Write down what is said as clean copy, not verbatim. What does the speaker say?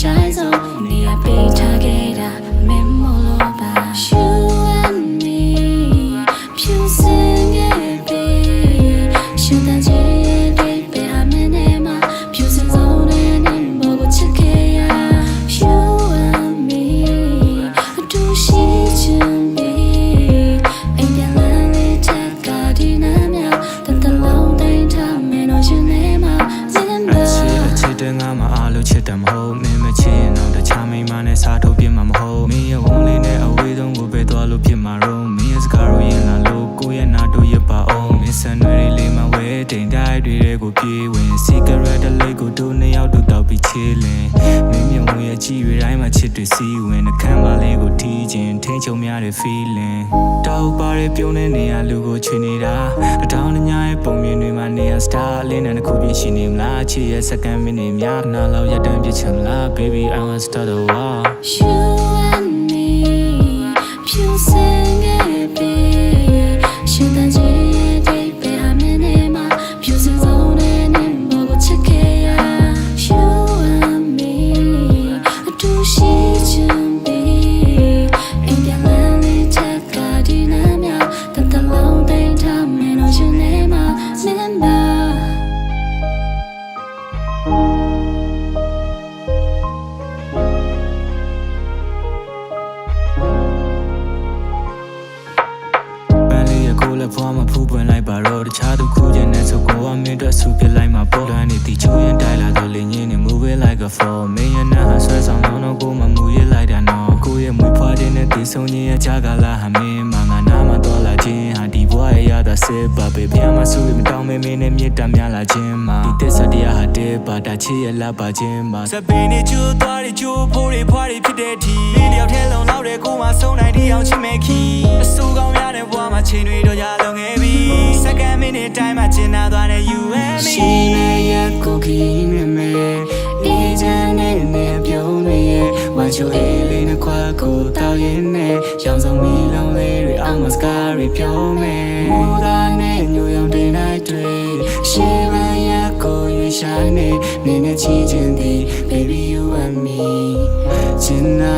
shine so me a big target memorable you and me you sing it baby you that you baby I'm in it you sing so then bogo chike ya you and me do she to me ain't that lonely take God in a meow that the long day time me no you nameငါမအားလို့ချစ်တယ်မဟုတ်မင်းမချင်တော့တခြားမိန်းမနဲ့စားထုတ်ပြမှာမဟုတ်မင်းရဲ့ဝုန်းလေးနဲ့အဝေးဆုံးကိုပဲသွားလို့ဖြစ်မှာတော့မင်းရဲ့စကားရောရင်လာလို့ကိုယ့်ရဲ့နာတို့ရပါအောင်မင်းဆန်တွေလေးမှဝဲတိမ်တိုက်တွေကိုပြေးဝင် cigarette လေးကိုတို့နှစ်ယောက်တို့တောက်ပြီးချေလင်မင်းမြုံရဲ့ကြည်ရတိုင်းမှာချစ်တွေစီးဝင်အခန်းမလေးကိုထီးခြင်းထင်းချုံများတဲ့ feeling တောက်ပါရဲ့ပြုံးတဲ့နေရာလူကိုချွေနေတာတထောင်ညရဲ့ပုံမြင်တွေမှာနေရာ star လေးနဲ့တစ်ခုပြရှိနေမလားချစ်ရဲ့ second minute များနာလောက်ရတမ်းပြချင်လား baby I want to start a war you and me you sing it baby you that you baby I'm in it you sing so then bogo chike ya you and me do she to me ain't that lonely take God in a meow that the long day time me no you name rememberဘွားမှာဖူးပွင့်လိုက်ပါတော့တခြားသူခုကျင်နေဆိုကိုကမင်းတို့ဆူပြလိုက်မှာပေါ့လွမ်းနေတီချိုးရင်တိုက်လာတော့လင်းင်းနေ move it like a fall မင်းရဲ့နားဆွဲဆောင်တော့ကိုမမူရလိုက်တာနော်ကိုရဲ့မွေးဖွားခြင်းနဲ့တီဆုံးခြင်းရဲ့ချာကလာဟာမင်းမငါနာမတော်လာခြင်းဟာဒီဘွားရဲ့ရတာစစ်ပါပဲပြန်မဆူမတောင်းမင်းနဲ့မြေတများလာခြင်းမှာဒီတက်စတရားဟာတဲ့ပါတာချစ်ရဲ့လာပါခြင်းမှာစပင်းနဲ့ကျိုးသွားတွေကျိုးဖိုးတွေဖွားတွေဖြစ်တဲ့ဒီမင်းတယောက်ထဲလုံးလောက်တဲ့ကိုမှဆုံးနိုင်တဲ့အောင်ချစ်မဲ့ခီအဆူကောင်းရတဲ့ဘွားမှာချိန်တွေတော့ရလုံးငယ်ပြီ second minute time မှာကျင်နာသွားတဲ့ you and me ရှိနေရဲ့ကိုခီနဲ့မဲဒီချမ်းနဲ့ပြုံးနေရဲ့ဝါချိုအေးလေးနဲ့ခွာကိုတောက်ရင်နဲ့ရောင်စုံမီလုံးလေးတွေအောင်မစကားတွေပြောမယ်မူသားနဲ့ညိုရောင်တင်လိုက်တွေရှိမရဲ့ကိုရွေးရှာနေနေနဲ့ချီချင်သည် baby you and me ကျင်နာ